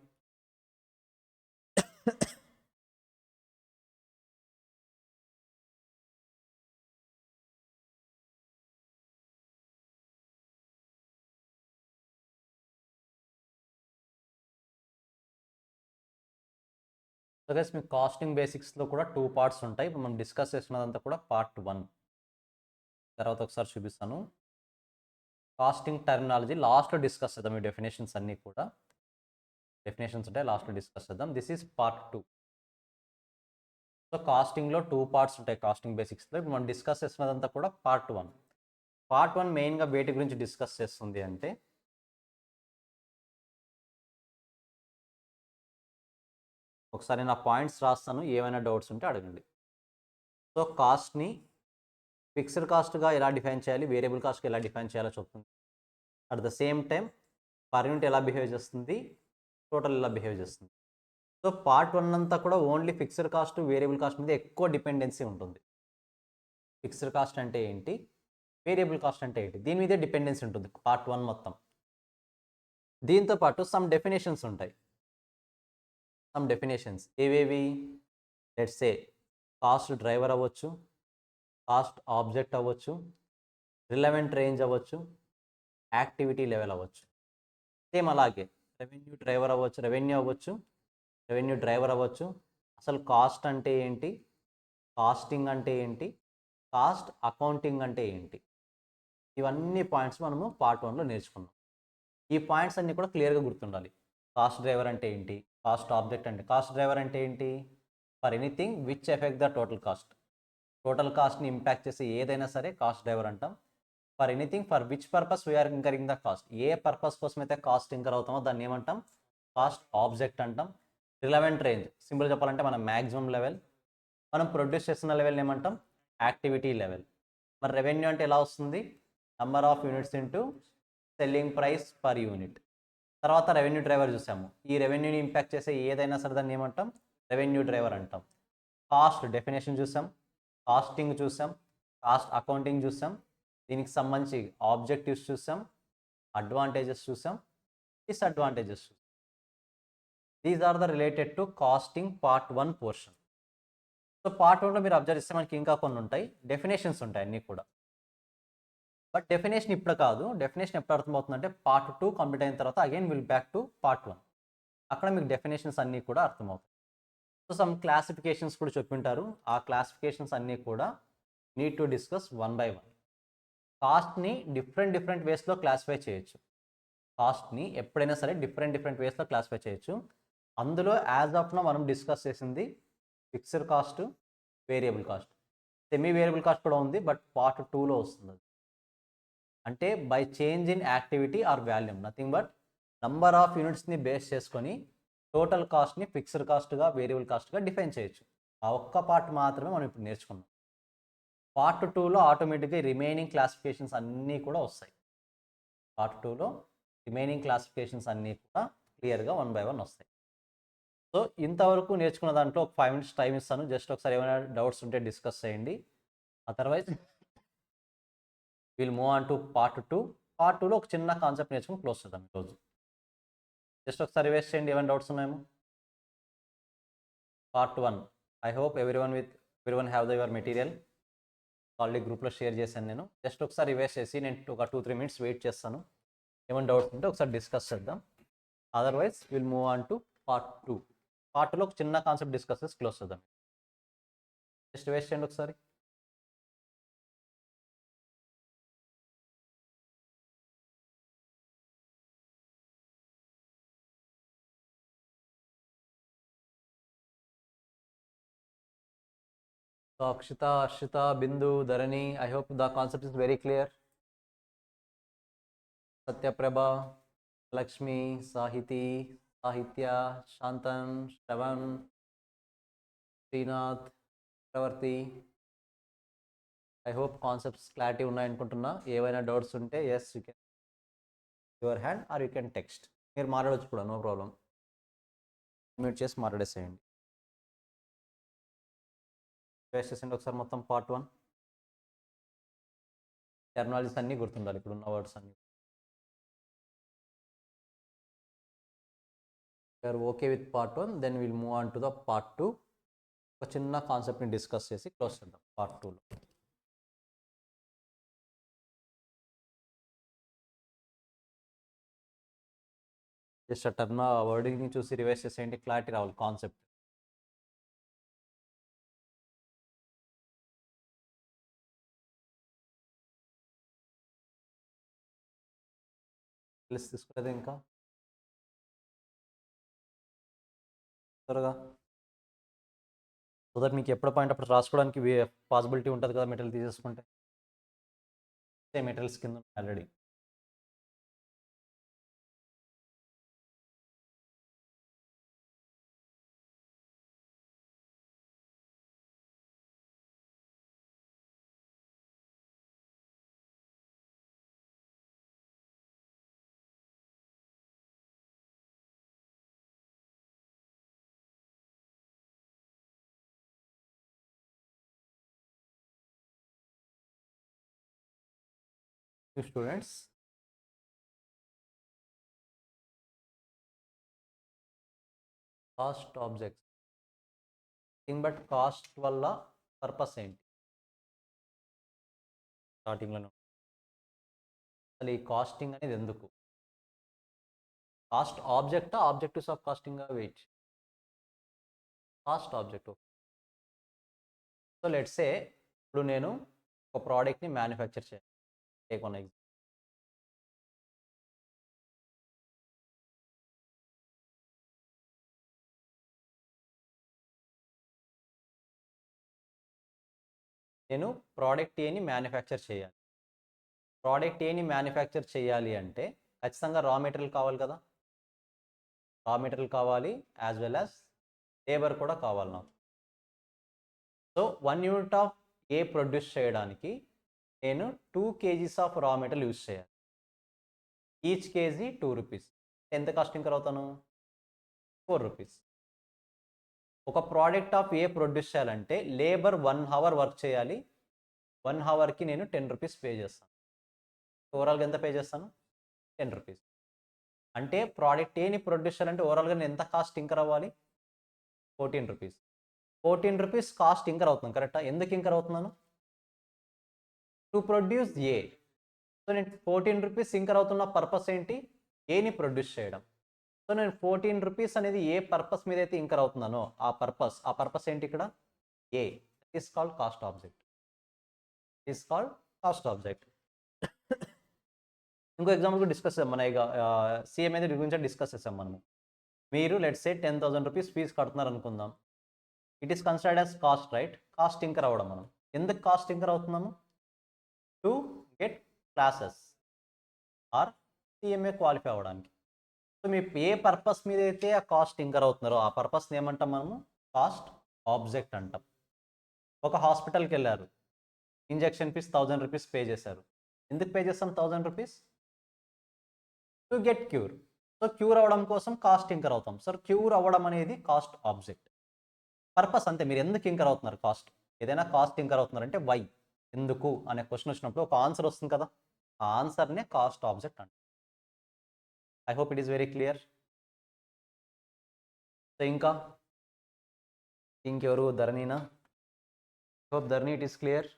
సో గైస్ మీకు కాస్టింగ్ బేసిక్స్లో కూడా 2 పార్ట్స్ ఉంటాయి. ఇప్పుడు మనం డిస్కస్ చేస్తున్నదంతా కూడా పార్ట్ 1. తర్వాత ఒకసారి చూపిస్తాను. కాస్టింగ్ టర్మినాలజీ లాస్ట్లో డిస్కస్ చేద్దాం. ఈ డెఫినేషన్స్ అన్నీ కూడా డెఫినేషన్స్ ఉంటాయి, లాస్ట్లో డిస్కస్ చేద్దాం. This is part 2. సో కాస్టింగ్లో 2 పార్ట్స్ ఉంటాయి కాస్టింగ్ బేసిక్స్లో. ఇప్పుడు మనం డిస్కస్ చేస్తున్నదంతా కూడా పార్ట్ 1. పార్ట్ 1 మెయిన్గా వేటి గురించి డిస్కస్ చేస్తుంది అంటే, ఒకసారి నా పాయింట్స్ రాస్తాను, ఏమైనా డౌట్స్ ఉంటే అడగండి. సో కాస్ట్ని ఫిక్స్డ్ కాస్ట్గా ఎలా డిఫైన్ చేయాలి, వేరియబుల్ కాస్ట్గా ఎలా డిఫైన్ చేయాలో చెప్తుంది. At the same time per unit ఎలా బిహేవ్ చేస్తుంది, టోటల్ ఎలా బిహేవ్ చేస్తుంది. సో పార్ట్ 1 అంతా కూడా only fixed cost, variable cost మీద ఎక్కువ డిపెండెన్సీ ఉంటుంది. ఫిక్స్డ్ కాస్ట్ అంటే ఏంటి, వేరియబుల్ కాస్ట్ అంటే ఏంటి, దీని మీదే డిపెండెన్సీ ఉంటుంది పార్ట్ 1 మొత్తం. దీంతో పాటు సమ్ డెఫినేషన్స్ ఉంటాయి. సమ్ డెఫినేషన్స్ ఏవేవి? లెట్స్ సే కాస్ట్ డ్రైవర్ అవ్వచ్చు, కాస్ట్ ఆబ్జెక్ట్ అవ్వచ్చు, రిలవెంట్ రేంజ్ అవ్వచ్చు, యాక్టివిటీ లెవెల్ అవ్వచ్చు. సేమ్ అలాగే రెవెన్యూ డ్రైవర్ అవ్వచ్చు, రెవెన్యూ డ్రైవర్ అవ్వచ్చు. అసలు కాస్ట్ అంటే ఏంటి, కాస్టింగ్ అంటే ఏంటి, కాస్ట్ అకౌంటింగ్ అంటే ఏంటి, ఇవన్నీ పాయింట్స్ మనము పార్ట్ 1లో నేర్చుకున్నాం. ఈ పాయింట్స్ అన్నీ కూడా క్లియర్గా గుర్తుండాలి. కాస్ట్ డ్రైవర్ అంటే ఏంటి, కాస్ట్ ఆబ్జెక్ట్ అంటే, కాస్ట్ డ్రైవర్ అంటే ఏంటి? For anything which effect the total cost. Total కాస్ట్ని ఇంపాక్ట్ చేసే ఏదైనా సరే కాస్ట్ డ్రైవర్ అంటాం. For anything for which purpose we are incurring the cost, ఏ పర్పస్ కోసం అయితే కాస్ట్ ఇంకర్ అవుతామో దాన్ని ఏమంటాం? కాస్ట్ ఆబ్జెక్ట్ అంటాం. రిలవెంట్ రేంజ్, సింపుల్ చెప్పాలంటే మన మ్యాక్సిమం లెవెల్, మనం ప్రొడ్యూస్ చేస్తున్న లెవెల్ ఏమంటాం? Activity level. మరి రెవెన్యూ అంటే ఎలా వస్తుంది? Number of units into selling price per unit. తర్వాత రెవెన్యూ డ్రైవర్ చూసాము. ఈ రెవెన్యూని ఇంపాక్ట్ చేసే ఏదైనా సరే దాన్ని ఏమంటాం? రెవెన్యూ డ్రైవర్ అంటాం. కాస్ట్ డెఫినేషన్ చూసాం, కాస్టింగ్ చూసాం, కాస్ట్ అకౌంటింగ్ చూసాం, దీనికి సంబంధించి ఆబ్జెక్టివ్స్ చూసాం, అడ్వాంటేజెస్ చూసాం, డిస్అడ్వాంటేజెస్ చూసాం. These are the related to costing part 1 portion. So part 1లో మీరు అబ్జర్వ్ చేస్తే మనకి ఇంకా కొన్ని ఉంటాయి, డెఫినేషన్స్ ఉంటాయి అన్నీ కూడా. బట్ డెఫినేషన్ ఇప్పుడు కాదు, డెఫినేషన్ ఎప్పుడు అర్థమవుతుందంటే పార్ట్ 2 కంప్లీట్ అయిన తర్వాత again will back to part 1. అక్కడ మీకు డెఫినేషన్స్ అన్నీ కూడా అర్థమవుతాయి. సో సమ్ క్లాసిఫికేషన్స్ కూడా చెప్పింటారు, ఆ క్లాసిఫికేషన్స్ అన్నీ కూడా నీడ్ టు డిస్కస్ 1 by 1. కాస్ట్ని డిఫరెంట్ వేస్లో క్లాసిఫై చేయొచ్చు. కాస్ట్ని ఎప్పుడైనా సరే డిఫరెంట్ వేస్లో క్లాసిఫై చేయొచ్చు. అందులో యాజ్ ఆఫ్ నౌ మనం డిస్కస్ చేసింది fixed cost, variable cost. Semi variable cost కూడా ఉంది, బట్ పార్ట్ 2లో వస్తుంది. అంటే by change in activity or volume, nothing but number of యూనిట్స్ని బేస్ చేసుకొని టోటల్ కాస్ట్ని ఫిక్స్డ్ కాస్ట్గా, వేరియబుల్ కాస్ట్గా డిఫైన్ చేయొచ్చు. ఆ ఒక్క పార్ట్ మాత్రమే మనం ఇప్పుడు నేర్చుకున్నాం. పార్ట్ 2లో ఆటోమేటిక్గా రిమైనింగ్ క్లాసిఫికేషన్స్ అన్నీ కూడా వస్తాయి. పార్ట్ 2లో రిమైనింగ్ క్లాసిఫికేషన్స్ అన్నీ కూడా క్లియర్గా 1 by 1 వస్తాయి. సో ఇంతవరకు నేర్చుకున్న దాంట్లో ఒక 5 minutes టైం ఇస్తాను. జస్ట్ ఒకసారి ఏమైనా డౌట్స్ ఉంటే డిస్కస్ చేయండి. Otherwise will move on to part 2. Part 2లో ఒక చిన్న కాన్సెప్ట్ నేర్చుకుని క్లోజ్ చేద్దాం ఈరోజు. జస్ట్ ఒకసారి రివైజ్ చేయండి ఏమైనా డౌట్స్ ఉన్నాయేమో. Part 1 I hope everyone have your material. Already గ్రూప్లో షేర్ చేశాను నేను. జస్ట్ ఒకసారి రివైజ్ చేసి నేను ఒక 2-3 minutes వెయిట్ చేస్తాను. ఏమైనా డౌట్స్ ఉంటే ఒకసారి డిస్కస్ చేద్దాం. Otherwise will move on to part 2. Part 2లో ఒక చిన్న కాన్సెప్ట్ డిస్కస్ చేసి క్లోజ్ చేద్దాం. జస్ట్ రివైజ్ చేయండి ఒకసారి. So Akshita, Arshita, Bindu, Dharani, I hope the concept is very clear. Satyaprabha, Lakshmi, Sahiti, Sahitya, Shantan, Shravan, Srinath, Pravarti. I hope concepts clarity ఉన్నాయనుకుంటున్నా. ఏవైనా డౌట్స్ ఉంటే yes you can your hand or you can text. మీరు మాట్లాడవచ్చు కూడా, నో ప్రాబ్లం. మ్యూట్ చేసి మాట్లాడేసేయండి. వేస్ట్ చేసేయండి ఒకసారి మొత్తం పార్ట్ 1. టెర్మినాలజీస్ అన్నీ గుర్తుండాలి, ఇప్పుడు ఉన్న వర్డ్స్ అన్నీ. Are okay with part 1, then will move on to the part 2. ఒక చిన్న కాన్సెప్ట్ని డిస్కస్ చేసి క్లోజ్ చేద్దాం పార్ట్ 2లో. జస్ట్ ఆ టర్మ్ వర్డింగ్ని చూసి రివైజ్ చేసేయండి, క్లారిటీ రావాలి కాన్సెప్ట్. తెలిసి తీసుకోలేదు ఇంకా త్వరగా, సో దట్ మీకు ఎప్పుడు పాయింట్ అప్పుడు రాసుకోవడానికి పాసిబిలిటీ ఉంటుంది కదా. మెటీరియల్ తీసేసుకుంటే మెటీరియల్స్ కింద already. Students, cost objects thing, but cost వల్ల పర్పస్ ఏంటి స్టార్టింగ్లో? అసలు ఈ కాస్టింగ్ అనేది ఎందుకు? కాస్ట్ ఆబ్జెక్టా, objectives of costing wait? Cost object. So let's say ఇప్పుడు నేను ఒక ప్రోడక్ట్ని మ్యానుఫ్యాక్చర్ చేయాలి. Take one example. నేను ప్రోడక్ట్ ఏని మ్యానుఫ్యాక్చర్ చేయాలి. ప్రోడక్ట్ ఏని మ్యానుఫ్యాక్చర్ చేయాలి అంటే ఖచ్చితంగా రా మెటీరియల్ కావాలి కదా. రా మెటీరియల్ కావాలి, యాజ్ వెల్ యాజ్ లేబర్ కూడా కావాలి నాకు. So 1 unit of A produce చేయడానికి నేను 2 kgs of raw material use చేయాలి. Each kg 2 rupees. ఎంత కాస్ట్ ఇంకర్ అవుతాను? 4 rupees. ఒక ప్రోడక్ట్ ఆఫ్ ఏ ప్రొడ్యూస్ చేయాలంటే లేబర్ 1 hour వర్క్ చేయాలి. 1 hourకి నేను 10 rupees పే చేస్తాను. ఓవరాల్గా ఎంత పే చేస్తాను? 10 rupees. అంటే ప్రోడక్ట్ ఏని ప్రొడ్యూస్ చేయాలంటే ఓవరాల్గా నేను ఎంత కాస్ట్ ఇంకర్ అవ్వాలి? 14 rupees. 14 rupees కాస్ట్ ఇంకర్ అవుతున్నాను, కరెక్టా? ఎందుకు ఇంకర్ అవుతున్నాను? To produce A. సో నేను 14 rupees ఇంకర్ అవుతున్న పర్పస్ ఏంటి? ఏని ప్రొడ్యూస్ చేయడం. సో నేను 14 rupees అనేది ఏ పర్పస్ మీద అయితే ఇంకర్ అవుతున్నానో ఆ పర్పస్ ఏంటి ఇక్కడ? A. It is called cost object. It is called cost object. ఇంకో ఎగ్జాంపుల్ డిస్కస్ చేద్దాం. మన ఇక సీఎం అనేది గురించి డిస్కస్ చేస్తాం మనము. మీరు లెట్స్ సే 10,000 rupees ఫీజు కడుతున్నారు అనుకుందాం. It is considered as cost, right? Cost incur అవ్వడం. మనం ఎందుకు కాస్ట్ ఇంకర్ అవుతున్నాము? To get classes or CMA qualify అవ్వడానికి. సో మీరు ఏ పర్పస్ మీద అయితే ఆ కాస్ట్ ఇంకర్ అవుతున్నారో ఆ పర్పస్ని ఏమంటాం మనము? కాస్ట్ ఆబ్జెక్ట్ అంటాం. ఒక హాస్పిటల్కి వెళ్ళారు, ఇంజెక్షన్ ఫీస్ 1000 రూపీస్ పే చేశారు. ఎందుకు పే చేస్తాం 1000 rupees? To get cure. So cure అవ్వడం కోసం కాస్ట్ ఇంకర్ అవుతాం. సో క్యూర్ అవ్వడం అనేది కాస్ట్ ఆబ్జెక్ట్. పర్పస్ అంతే. మీరు ఎందుకు ఇంకర్ అవుతున్నారు కాస్ట్? ఏదైనా కాస్ట్ ఇంకర్ అవుతున్నారంటే వై, ఎందుకు అనే క్వశ్చన్ వచ్చినప్పుడు ఒక ఆన్సర్ వస్తుంది కదా, ఆ ఆన్సర్నే కాస్ట్ ఆబ్జెక్ట్ అంట. I hope it is very clear. So ఇంకెవరు? ధరణినా? Hope Dharani it is clear.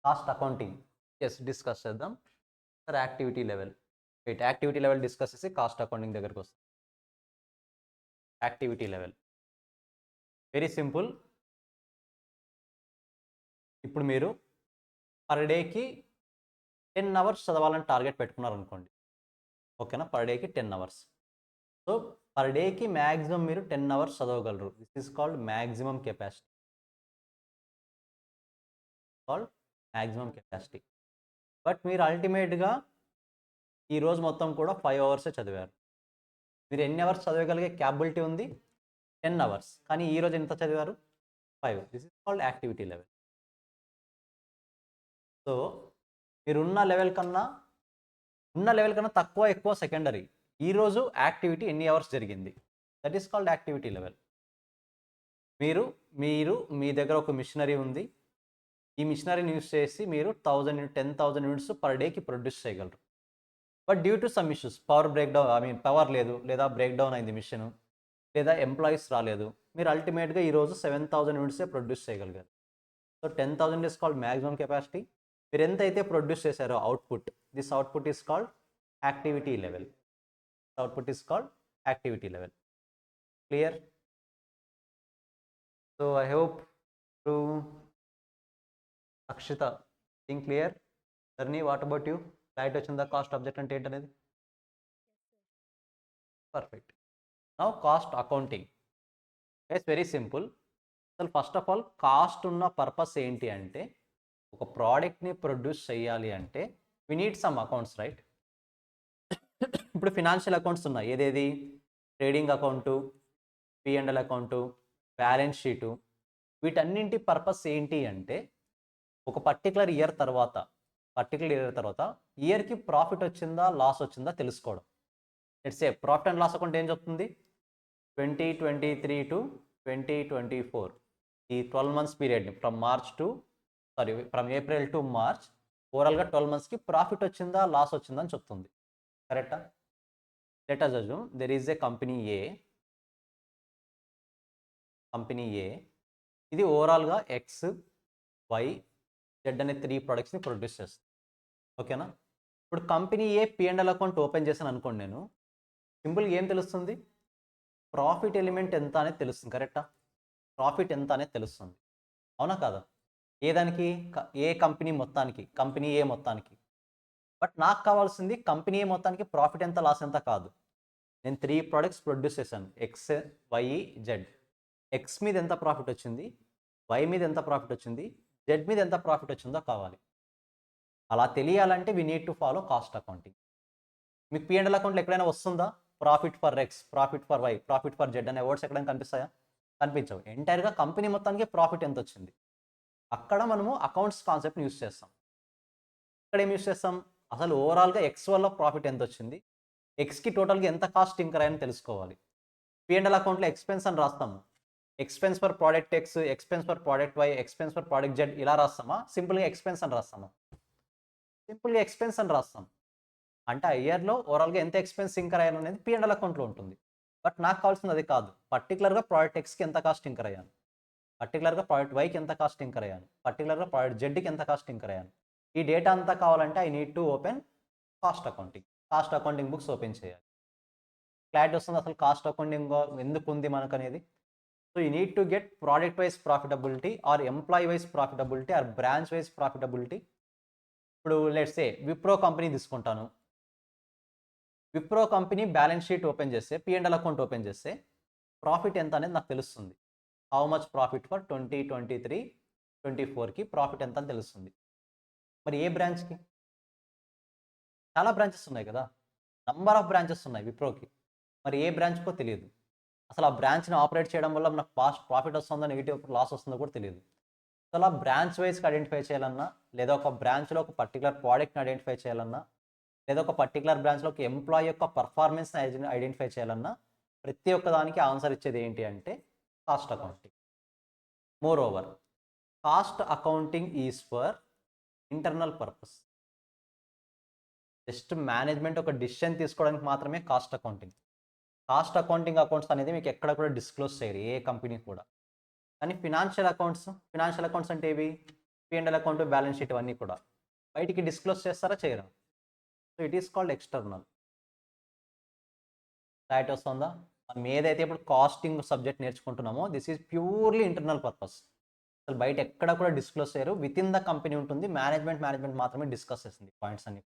Cost accounting yes discuss చేద్దాం sir. Activity level wait, activity level discuss చేసి కాస్ట్ అకౌంటింగ్ దగ్గరికి వస్తాం. Activity level very simple. ఇప్పుడు మీరు పర్ డేకి 10 అవర్స్ చదవాలని టార్గెట్ పెట్టుకున్నారు అనుకోండి, ఓకేనా? పర్ డేకి 10 అవర్స్. సో పర్ డేకి మ్యాక్సిమం మీరు 10 అవర్స్ చదవగలరు. This is called maximum capacity. Maximum capacity. But మీరు అల్టిమేట్గా ఈరోజు మొత్తం కూడా 5 అవర్సే చదివారు. మీరు ఎన్ని అవర్స్ చదవగలిగే క్యాపబిలిటీ ఉంది? 10 అవర్స్. కానీ ఈరోజు ఎంత చదివారు? 5. This is called activity level. So మీరున్న లెవెల్ కన్నా తక్కువ ఎక్కువ సెకండరీ. ఈరోజు యాక్టివిటీ ఎన్ని అవర్స్ జరిగింది, that is called activity level. మీరు మీ దగ్గర ఒక మిషనరీ ఉంది. ఈ మిషనరీని యూస్ చేసి మీరు 10,000 యూనిట్స్ పర్ డేకి ప్రొడ్యూస్ చేయగలరు. But due to some issues, power లేదు, లేదా బ్రేక్ డౌన్ అయింది మిషన్, లేదా ఎంప్లాయీస్ రాలేదు, మీరు అల్టిమేట్గా ఈరోజు 7,000 యూనిట్సే ప్రొడ్యూస్ చేయగలిగారు. So 10,000 is called maximum capacity. మీరు ఎంతైతే ప్రొడ్యూస్ చేశారో output, this output is called activity level. Output is called activity level. Clear? So I hope to Akshita think clear. Dharni what about you? Clarity వచ్చిందా కాస్ట్ ఆబ్జెక్ట్ అంటే ఏంటనేది? Perfect. Now cost accounting it's very simple. అసలు ఫస్ట్ ఆఫ్ ఆల్ కాస్ట్ ఉన్న పర్పస్ ఏంటి అంటే, ఒక ప్రోడక్ట్ని ప్రొడ్యూస్ చేయాలి అంటే we need some accounts, right? ఇప్పుడు ఫినాన్షియల్ అకౌంట్స్ ఉన్నాయి. ఏదేది? Trading account, P&L account, balance sheet. వీటన్నింటి పర్పస్ ఏంటి అంటే, ఒక పర్టికులర్ ఇయర్ తర్వాత ఇయర్కి ప్రాఫిట్ వచ్చిందా లాస్ వచ్చిందా తెలుసుకోవడం. Let's say profit and loss account ఏం చెప్తుంది? 2023 టు 2024 ఈ 12 మంత్స్ పీరియడ్ని ఫ్రమ్ ఏప్రిల్ టు మార్చ్ ఓవరాల్గా 12 మంత్స్కి ప్రాఫిట్ వచ్చిందా లాస్ వచ్చిందా అని చెప్తుంది. కరెక్టా? Let us assume there is a company A. ఇది ఓవరాల్గా ఎక్స్, వై, జెడ్ అనే 3 ప్రొడక్ట్స్ని ప్రొడ్యూస్ చేస్తుంది. ఓకేనా? ఇప్పుడు కంపెనీ ఏ P&L అకౌంట్ ఓపెన్ చేశాను అనుకోండి, నేను సింపుల్గా ఏం తెలుస్తుంది? ప్రాఫిట్ ఎలిమెంట్ ఎంత అనేది తెలుస్తుంది. కరెక్టా? ప్రాఫిట్ ఎంత అనేది తెలుస్తుంది. అవునా కాదా? ఏదానికి? ఏ కంపెనీ ఏ మొత్తానికి. బట్ నాకు కావాల్సింది కంపెనీ ఏ మొత్తానికి ప్రాఫిట్ ఎంత లాస్ ఎంత కాదు. నేను 3 ప్రొడక్ట్స్ ప్రొడ్యూస్ చేశాను, ఎక్స్, వై, జెడ్. ఎక్స్ మీద ఎంత ప్రాఫిట్ వచ్చింది, వై మీద ఎంత ప్రాఫిట్ వచ్చింది, జెడ్ మీద ఎంత ప్రాఫిట్ వచ్చిందో కావాలి. అలా తెలియాలంటే we need to follow cost accounting. మీకు P&L అకౌంట్లో ఎక్కడైనా వస్తుందా profit for X, profit for Y, profit for Z అనే వర్డ్స్ ఎక్కడైనా కనిపిస్తాయా? కనిపించవు. ఎంటైర్గా కంపెనీ మొత్తానికి ప్రాఫిట్ ఎంత వచ్చింది, అక్కడ మనము అకౌంట్స్ కాన్సెప్ట్ని యూస్ చేస్తాం. ఇక్కడ ఏం యూస్ చేస్తాం? అసలు ఓవరాల్గా ఎక్స్ వల్ల ప్రాఫిట్ ఎంత వచ్చింది, ఎక్స్కి టోటల్గా ఎంత కాస్ట్ ఇంకర్ అయ్యని తెలుసుకోవాలి. P&L అకౌంట్లో ఎక్స్పెన్స్ అని రాస్తాము. Expense for product X, expense for product Y, expense for product Z ఇలా రాస్తామా? సింపుల్గా ఎక్స్పెన్స్ అని రాస్తాము. అంటే ఆ ఇయర్లో ఓవరాల్గా ఎంత ఎక్స్పెన్స్ ఇంకర్ అయ్యాను అనేది P&L అకౌంట్లో ఉంటుంది. బట్ నాకు కావాల్సింది అది కాదు. పర్టికులర్గా ప్రోడక్ట్ ఎక్స్కి ఎంత కాస్ట్ ఇంకర్ అయ్యాను, పర్టికులర్గా ప్రోడక్ట్ వైకి ఎంత కాస్ట్ ఇంకర్ అయ్యాను, పర్టికులర్గా ప్రోడక్ట్ జెడ్కి ఎంత కాస్ట్ ఇంకర్ అయ్యాను. ఈ డేటా అంతా కావాలంటే I need to open cost accounting books open చేయాలి. క్లారిటీ వస్తుంది అసలు కాస్ట్ అకౌంటింగ్ ఎందుకు ఉంది మనకు అనేది. So you need to get product wise profitability or employee wise profitability or branch wise profitability. ఇప్పుడు లెట్స్ సే విప్రో కంపెనీ తీసుకుంటాను. Wipro company balance sheet open చేస్తే, P&L అకౌంట్ ఓపెన్ చేస్తే ప్రాఫిట్ ఎంత అనేది నాకు తెలుస్తుంది. హౌ మచ్ ప్రాఫిట్ ఫర్ 2023-24కి ప్రాఫిట్ ఎంత అని తెలుస్తుంది. మరి ఏ బ్రాంచ్కి? చాలా బ్రాంచెస్ ఉన్నాయి కదా, నంబర్ ఆఫ్ బ్రాంచెస్ ఉన్నాయి విప్రోకి. మరి ఏ బ్రాంచ్కో తెలియదు. అసలు ఆ బ్రాంచ్ని ఆపరేట్ చేయడం వల్ల మనకు ప్రాఫిట్ వస్తుందో నెగిటివ్ లాస్ వస్తుందో కూడా తెలియదు. అసలు ఆ బ్రాంచ్ వైజ్కి ఐడెంటిఫై చేయాలన్నా, లేదా ఒక బ్రాంచ్లో ఒక పర్టికులర్ ప్రోడక్ట్ని ఐడెంటిఫై చేయాలన్నా, లేదా ఒక పర్టికులర్ బ్రాంచ్లో ఒక ఎంప్లాయీ యొక్క పర్ఫార్మెన్స్ని ఐడెంటిఫై చేయాలన్నా, ప్రతి ఒక్క దానికి ఆన్సర్ ఇచ్చేది ఏంటి అంటే cost accounting. More over, cost accounting is for internal purpose. Just management ఒక డిసిషన్ తీసుకోవడానికి మాత్రమే cost accounting. Cost accounting accounts అనేది మీకు ఎక్కడ కూడా డిస్క్లోజ్ చేయరు, ఏ కంపెనీ కూడా. కానీ ఫినాన్షియల్ అకౌంట్స్ అంటే ఏవి? P&L అకౌంట్, బ్యాలెన్స్ షీట్ ఇవన్నీ కూడా బయటికి డిస్క్లోజ్ చేస్తారా? చేయరా? So it is called external. Right వస్తుందా? మనం ఏదైతే ఇప్పుడు కాస్టింగ్ సబ్జెక్ట్ నేర్చుకుంటున్నామో this is purely internal purpose. అసలు బయట ఎక్కడ కూడా డిస్క్లోజ్ చేయరు, విత్ ఇన్ ద కంపెనీ ఉంటుంది. మేనేజ్మెంట్ మాత్రమే డిస్కస్ చేస్తుంది పాయింట్స్ అన్ని.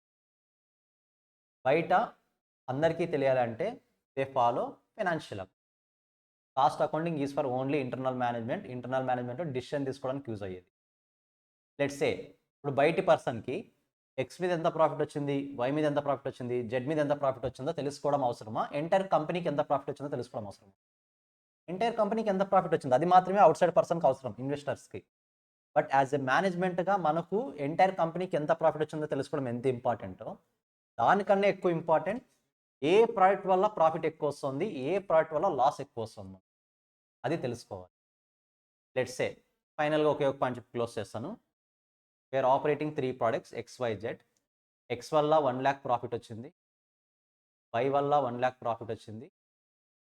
బయట అందరికీ తెలియాలంటే they follow financial account. Cost accounting is for only internal management decision తీసుకోవడానికి యూజ్ అయ్యేది. లెట్స్ సే ఇప్పుడు బయటి పర్సన్కి ఎక్స్ మీద ఎంత ప్రాఫిట్ వచ్చింది, వై మీద ఎంత ప్రాఫిట్ వచ్చింది, జెడ్ మీద ఎంత ప్రాఫిట్ వచ్చిందో తెలుసుకోవడం అవసరమా? ఎంటైర్ కంపెనీకి ఎంత ప్రాఫిట్ వచ్చిందో తెలుసుకోవడం అవసరమా? ఎంటైర్ కంపెనీకి ఎంత ప్రాఫిట్ వచ్చింది అది మాత్రమే అవుట్ సైడ్ పర్సన్కి అవసరం, ఇన్వెస్టర్స్కి. బట్ యాజ్ ఎ మేనేజ్మెంట్గా మనకు ఎంటైర్ కంపెనీకి ఎంత ప్రాఫిట్ వచ్చిందో తెలుసుకోవడం ఎంత ఇంపార్టెంటో, దానికన్నా ఎక్కువ ఇంపార్టెంట్ ఏ ప్రోడక్ట్ వల్ల ప్రాఫిట్ ఎక్కువ వస్తుంది, ఏ ప్రోడక్ట్ వల్ల లాస్ ఎక్కువ వస్తుంది, అది తెలుసుకోవాలి. లెట్స్ సే ఫైనల్గా ఒకే ఒక పాయింట్ క్లోజ్ చేస్తాను. We are operating 3 products XYZ. X వల్ల 1 lakh ప్రాఫిట్ వచ్చింది, వై వల్ల 1 lakh ప్రాఫిట్ వచ్చింది,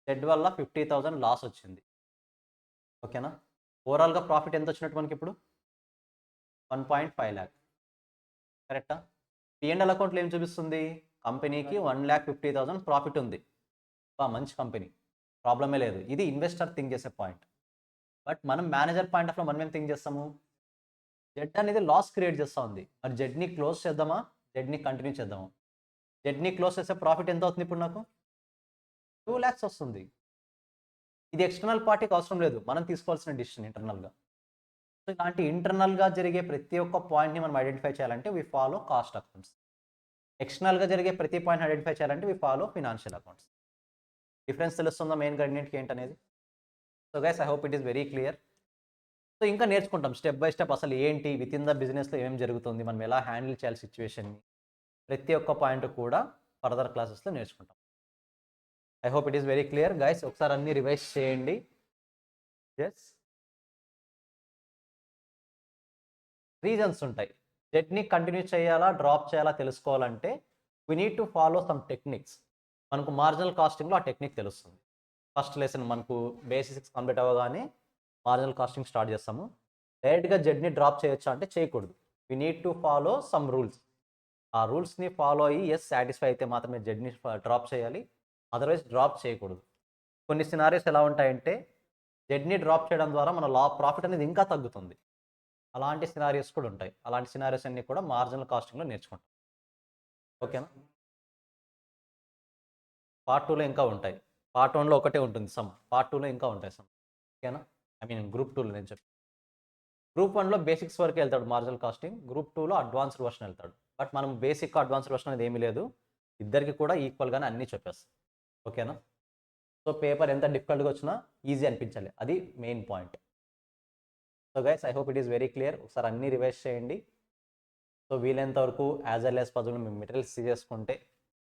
జెడ్ వల్ల 50,000 లాస్ వచ్చింది. ఓకేనా? ఓవరాల్గా ప్రాఫిట్ ఎంత వచ్చినట్టు మనకి ఇప్పుడు? 1.5 lakh. కరెక్టా? P&L అకౌంట్లో ఏం చూపిస్తుంది? కంపెనీకి 1,50,000 ప్రాఫిట్ ఉంది. మంచి కంపెనీ, ప్రాబ్లమే లేదు. ఇది ఇన్వెస్టర్ థింక్ చేసే పాయింట్. బట్ మనం మేనేజర్ పాయింట్ ఆఫ్లో మనం ఏం థింక్ చేస్తాము? జెడ్ అనేది లాస్ క్రియేట్ చేస్తూ ఉంది, మరి జెడ్ని క్లోజ్ చేద్దామా, జెడ్ని కంటిన్యూ చేద్దామా? జెడ్ని క్లోజ్ చేస్తే ప్రాఫిట్ ఎంత అవుతుంది ఇప్పుడు నాకు? 2 lakhs వస్తుంది. ఇది ఎక్స్టర్నల్ పార్టీకి అవసరం లేదు, మనం తీసుకోవాల్సిన డిసిషన్ ఇంటర్నల్గా. సో ఇలాంటి ఇంటర్నల్గా జరిగే ప్రతి ఒక్క పాయింట్ని మనం ఐడెంటిఫై చేయాలంటే వి ఫాలో కాస్ట్ అకౌంట్స్. ఎక్స్టర్నల్గా జరిగే ప్రతి పాయింట్ ఐడెంటిఫై చేయాలంటే we follow financial accounts. Difference తెలుస్తుందా మెయిన్ రెండింటికి ఏంటనేది? So guys, I hope it is very clear. So ఇంకా నేర్చుకుంటాం స్టెప్ బై స్టెప్ అసలు ఏంటి, విత్ ఇన్ ద బిజినెస్లో ఏమేమి జరుగుతుంది, మనం ఎలా హ్యాండిల్ చేయాలి సిచ్యువేషన్ని, ప్రతి ఒక్క పాయింట్ కూడా ఫర్దర్ క్లాసెస్లో నేర్చుకుంటాం. I hope it is very clear guys. ఒకసారి అన్ని రివైజ్ చేయండి. ఎస్, రీజన్స్ ఉంటాయి. జెడ్ని కంటిన్యూ చేయాలా, డ్రాప్ చేయాలా తెలుసుకోవాలంటే we need to follow some techniques. మనకు మార్జినల్ కాస్టింగ్లో ఆ టెక్నిక్ తెలుస్తుంది. ఫస్ట్ లెసన్ మనకు బేసిక్స్ కంప్లీట్ అవ్వగానే మార్జినల్ కాస్టింగ్ స్టార్ట్ చేస్తాము. డైరెక్ట్గా జెడ్ని డ్రాప్ చేయొచ్చా అంటే చేయకూడదు. We need to follow some rules. ఆ రూల్స్ని ఫాలో అయ్యి సాటిస్ఫై అయితే మాత్రమే జెడ్ని డ్రాప్ చేయాలి, అదర్వైజ్ డ్రాప్ చేయకూడదు. కొన్ని సినారియోస్ ఎలా ఉంటాయంటే జెడ్ని డ్రాప్ చేయడం ద్వారా మన ప్రాఫిట్ అనేది ఇంకా తగ్గుతుంది. అలాంటి సినారియోస్ కూడా ఉంటాయి. అలాంటి సినారియోస్ అన్ని కూడా మార్జినల్ కాస్టింగ్లో నేర్చుకుంటాం. ఓకేనా? పార్ట్ 2లో ఇంకా ఉంటాయి. పార్ట్ 1లో ఒకటే ఉంటుంది సమ్, పార్ట్ 2లో ఇంకా ఉంటాయి సమ్. ఓకేనా? ఐ మీన్ గ్రూప్ 2లో నేను చెప్పి, గ్రూప్ 1లో బేసిక్స్ వరకు వెళ్తాడు మార్జినల్ కాస్టింగ్, గ్రూప్ 2లో అడ్వాన్స్డ్ వర్షన్ వెళ్తాడు. బట్ మనం బేసిక్ అడ్వాన్స్డ్ వర్షన్ అనేది ఏమీ లేదు, ఇద్దరికి కూడా ఈక్వల్గానే అన్నీ చెప్పేస్తాం. ఓకేనా? సో పేపర్ ఎంత డిఫికల్ట్గా వచ్చినా ఈజీ అనిపించాలి, అది main point. So guys, I hope it is very clear. ఒకసారి అన్నీ రివైజ్ చేయండి. సో వీలైనంత వరకు యాజ్ వెల్ యాజ్ పజల్ మేము మెటీరియల్స్ చేసుకుంటే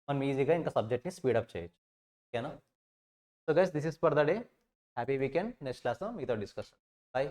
మనం ఈజీగా ఇంకా సబ్జెక్ట్ని స్పీడప్ చేయొచ్చు. ఓకేనా? So guys, this is for the day. Happy weekend. Next క్లాస్లో మీతో డిస్కషన్. బై.